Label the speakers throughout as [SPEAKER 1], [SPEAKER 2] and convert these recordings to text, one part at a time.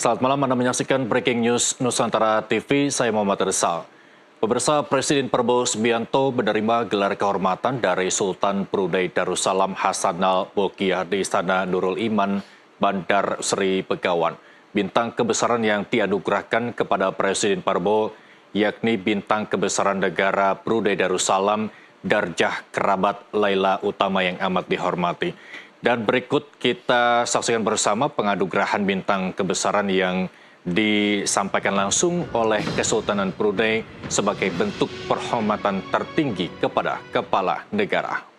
[SPEAKER 1] Selamat malam, Anda menyaksikan Breaking News Nusantara TV, saya Muhammad Rizal. Pemirsa, Presiden Prabowo Subianto menerima gelar kehormatan dari Sultan Brunei Darussalam Hassanal Bolkiah di Istana Nurul Iman, Bandar Seri Begawan. Bintang kebesaran yang dianugerahkan kepada Presiden Prabowo yakni Bintang Kebesaran Negara Brunei Darussalam Darjah Kerabat Laila Utama yang amat dihormati. Dan berikut kita saksikan bersama penganugerahan bintang kebesaran yang disampaikan langsung oleh Kesultanan Brunei sebagai bentuk penghormatan tertinggi kepada Kepala Negara.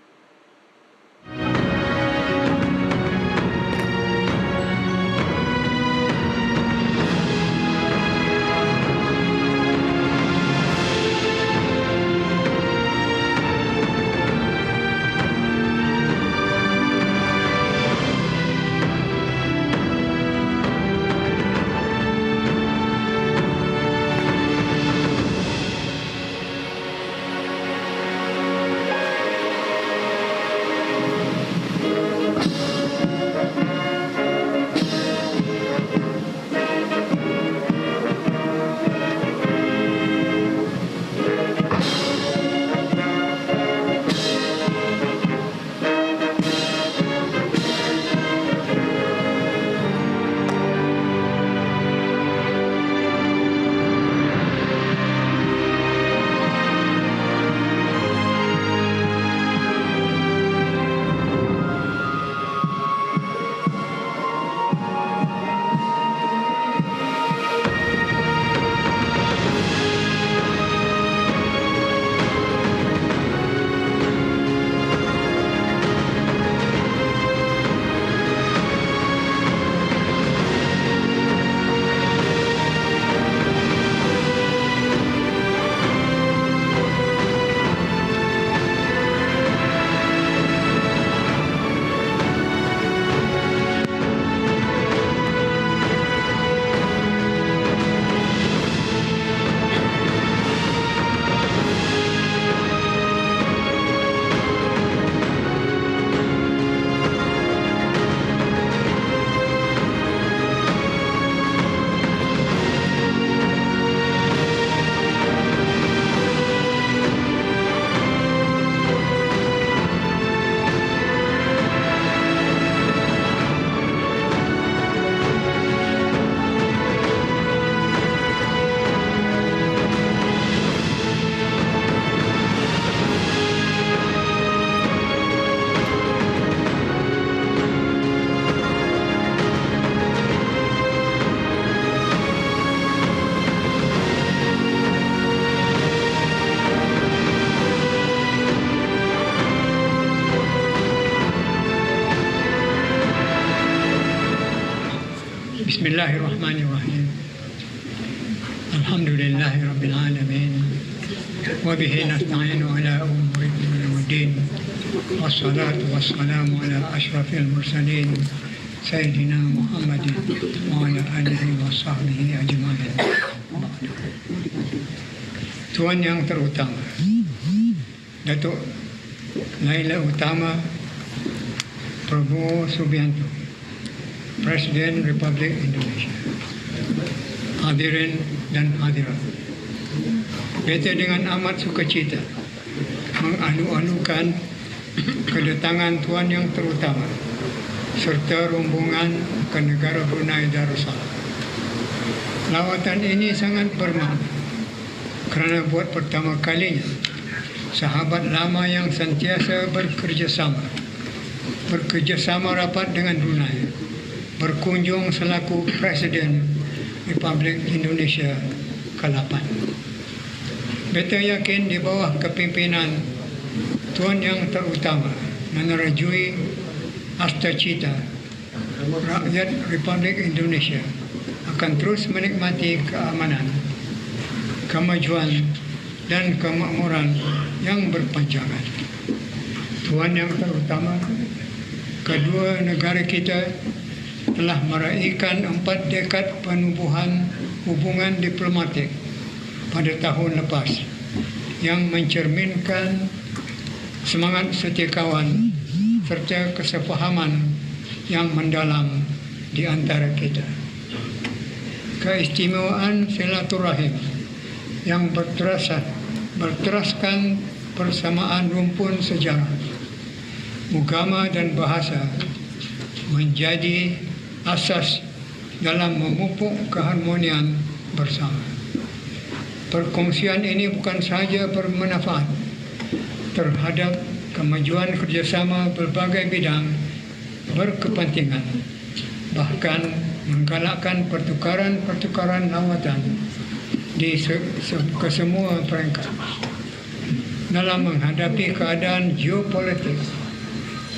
[SPEAKER 2] Bismillahirrahmanirrahim. Alhamdulillahirabbil alamin. Wa bihi nasta'inu ala umuri dunya waddin. Wassalatu wassalamu ala asyrafil mursalin sayyidina Muhammadin wa ala alihi wa sahbihi ajma'in. Tuan yang terutama, Datuk Laila Utama Prabowo Subianto, Presiden Republik Indonesia, hadirin dan hadirat, beta dengan amat sukacita mengalu-alukan kedatangan Tuan yang terutama serta rombongan ke negara Brunei Darussalam. Lawatan ini sangat bermakna kerana buat pertama kalinya sahabat lama yang sentiasa bekerjasama rapat dengan Brunei berkunjung selaku Presiden Republik Indonesia ke-8. Beta yakin di bawah kepimpinan Tuan yang terutama menerjui asta-cita rakyat Republik Indonesia akan terus menikmati keamanan, kemajuan dan kemakmuran yang berpanjangan. Tuan yang terutama, kedua negara kita telah meraihkan 4 dekad penubuhan hubungan diplomatik pada tahun lepas yang mencerminkan semangat setiakawan serta kesepahaman yang mendalam di antara kita. keistimewaan silaturahim yang berteraskan persamaan rumpun sejarah, agama dan bahasa menjadi asas dalam memupuk keharmonian bersama. Perkongsian ini bukan sahaja bermanfaat terhadap kemajuan kerjasama berbagai bidang berkepentingan, bahkan menggalakkan pertukaran lawatan di kesemua peringkat dalam menghadapi keadaan geopolitik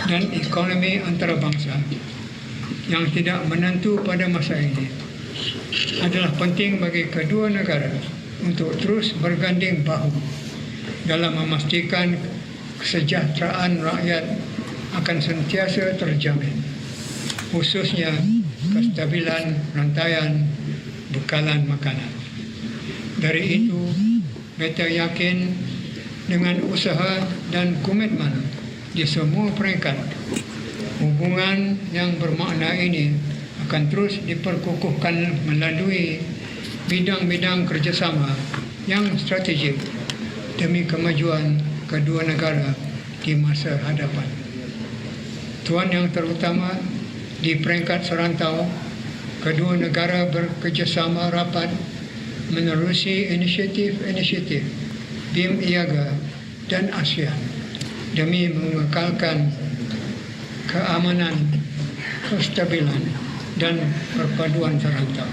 [SPEAKER 2] dan ekonomi antarabangsa yang tidak menentu pada masa ini. Adalah penting bagi kedua negara untuk terus berganding bahu dalam memastikan kesejahteraan rakyat akan sentiasa terjamin, khususnya kestabilan rantaian bekalan makanan. Dari itu, beta yakin dengan usaha dan komitmen di semua peringkat, hubungan yang bermakna ini akan terus diperkukuhkan melalui bidang-bidang kerjasama yang strategik demi kemajuan kedua negara di masa hadapan. Tuan yang terutama, di peringkat serantau, kedua negara bekerjasama rapat menerusi inisiatif BIM IAGA dan ASEAN demi mengekalkan keamanan, kestabilan dan perpaduan serantau.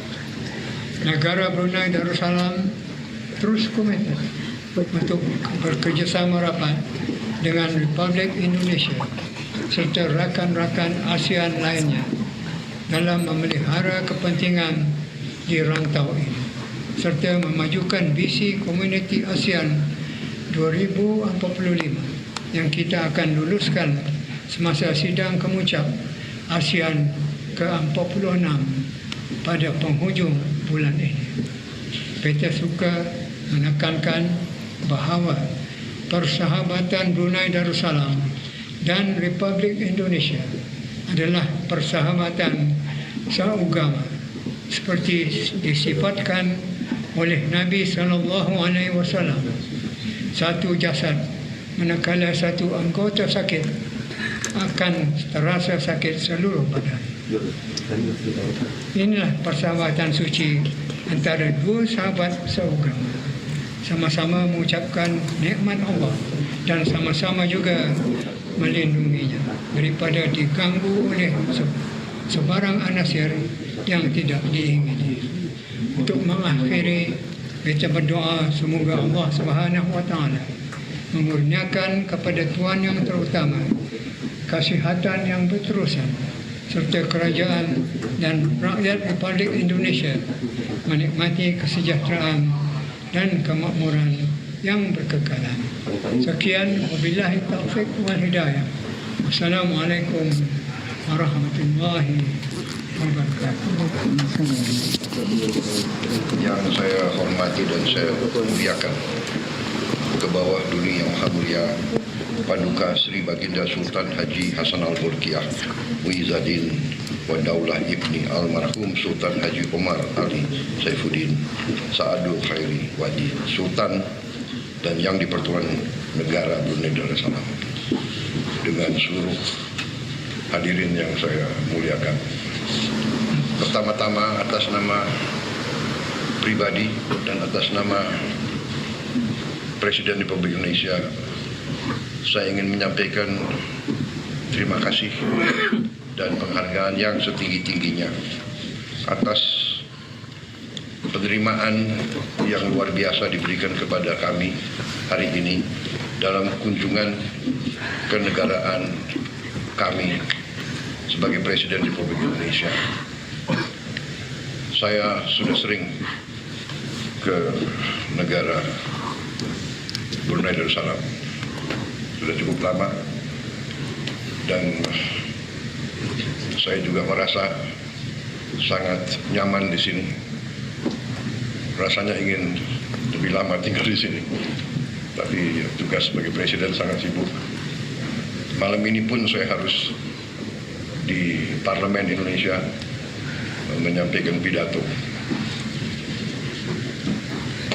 [SPEAKER 2] Negara Brunei Darussalam terus komitmen untuk bekerjasama rapat dengan Republik Indonesia serta rakan-rakan ASEAN lainnya dalam memelihara kepentingan di rantau ini serta memajukan visi Komuniti ASEAN 2045 yang kita akan luluskan semasa sidang kemuncak ASEAN ke-46 pada penghujung bulan ini. Beta suka menekankan bahawa persahabatan Brunei Darussalam dan Republik Indonesia adalah persahabatan seagama seperti disifatkan oleh Nabi SAW. Satu jasad manakala satu anggota sakit akan terasa sakit seluruh badan. Inilah persahabatan suci antara dua sahabat seagama, sama-sama mengucapkan nikmat Allah dan sama-sama juga melindunginya daripada diganggu oleh sebarang anasir yang tidak diingini. Untuk mengakhiri, kita berdoa semoga Allah Subhanahu wa taala memurniakan kepada Tuan yang terutama kesihatan yang berterusan serta kerajaan dan rakyat Republik Indonesia menikmati kesejahteraan dan kemakmuran yang berkekalan. Sekian, wabillahi taufiq wal hidayah. Wassalamualaikum warahmatullahi wabarakatuh.
[SPEAKER 3] Yang saya hormati dan saya muliakan, ke bawah dunia yang Maha Mulia Paduka Sri Baginda Sultan Haji Hassanal Bolkiah Muizzaddin wa Daulah Ibni Almarhum Sultan Haji Omar Ali Saifuddin Saadul Khairi Wadi Sultan dan Yang di-Pertuan Negara Brunei Darussalam, dengan seluruh hadirin yang saya muliakan. Pertama-tama atas nama pribadi dan atas nama Presiden Republik Indonesia, saya ingin menyampaikan terima kasih dan penghargaan yang setinggi-tingginya atas penerimaan yang luar biasa diberikan kepada kami hari ini dalam kunjungan kenegaraan kami sebagai Presiden Republik Indonesia. Saya sudah sering ke negara Brunei Darussalam, sudah cukup lama, dan saya juga merasa sangat nyaman di sini. Rasanya ingin lebih lama tinggal di sini, tapi tugas sebagai presiden sangat sibuk. Malam ini pun saya harus di Parlemen Indonesia menyampaikan pidato.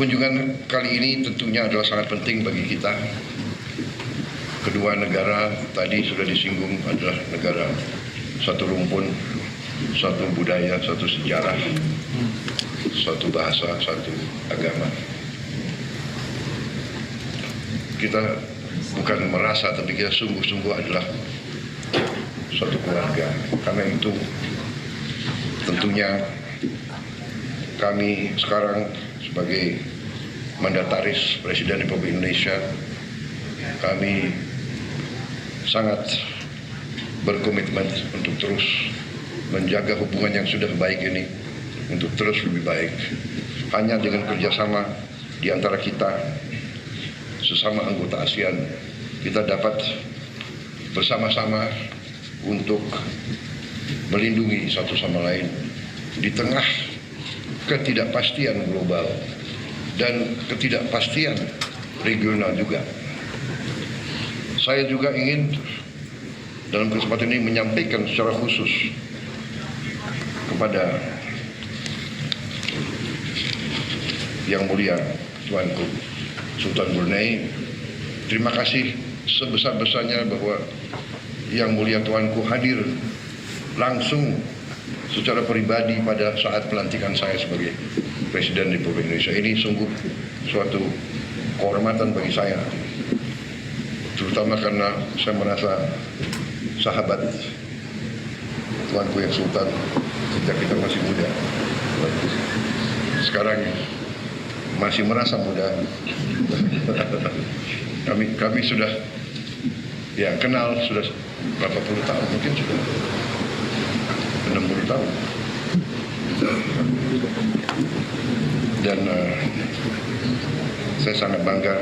[SPEAKER 3] Kunjungan kali ini tentunya adalah sangat penting bagi kita. Kedua negara tadi sudah disinggung adalah negara satu rumpun, satu budaya, satu sejarah, satu bahasa, satu agama. Kita bukan merasa, tapi kita sungguh-sungguh adalah suatu keluarga. Karena itu tentunya kami sekarang sebagai mandataris Presiden Republik Indonesia, kami sangat berkomitmen untuk terus menjaga hubungan yang sudah baik ini untuk terus lebih baik. Hanya dengan kerjasama di antara kita sesama anggota ASEAN, kita dapat bersama-sama untuk melindungi satu sama lain di tengah ketidakpastian global dan ketidakpastian regional juga. Saya juga ingin dalam kesempatan ini menyampaikan secara khusus kepada Yang Mulia Tuanku Sultan Brunei, terima kasih sebesar-besarnya bahwa Yang Mulia Tuanku hadir langsung secara pribadi pada saat pelantikan saya sebagai Presiden Republik Indonesia. Ini sungguh suatu kehormatan bagi saya, terutama karena saya merasa sahabat Tuanku yang Sultan sejak kita masih muda. Sekarang masih merasa muda. Kami sudah kenal sudah berapa puluh tahun, mungkin sudah 60 tahun. Dan saya sangat bangga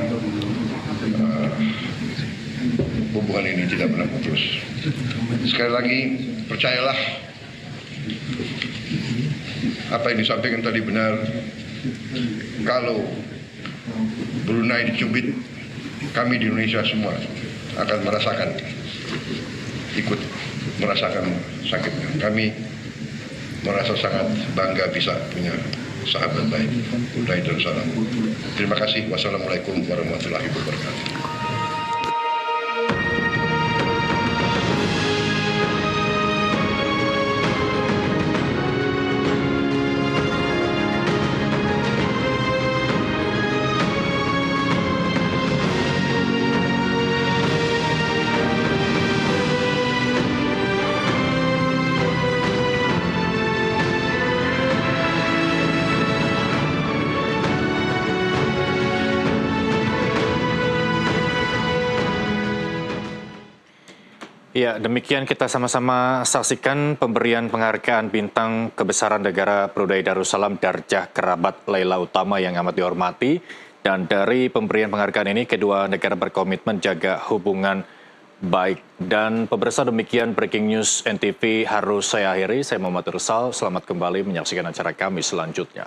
[SPEAKER 3] hubungan ini tidak pernah putus. Sekali lagi, percayalah apa yang disampaikan tadi benar. Kalau Brunei dicubit, kami di Indonesia semua akan ikut merasakan sakitnya. Kami merasa sangat bangga bisa punya sahabat baik, Brunei Darussalam. Terima kasih. Wassalamualaikum warahmatullahi wabarakatuh.
[SPEAKER 1] Ya, demikian kita sama-sama saksikan pemberian penghargaan bintang kebesaran negara Brunei Darussalam Darjah Kerabat Laila Utama yang amat dihormati. Dan dari pemberian penghargaan ini, kedua negara berkomitmen jaga hubungan baik. Dan pemirsa, demikian Breaking News NTV harus saya akhiri. Saya Muhammad Irsal, selamat kembali menyaksikan acara kami selanjutnya.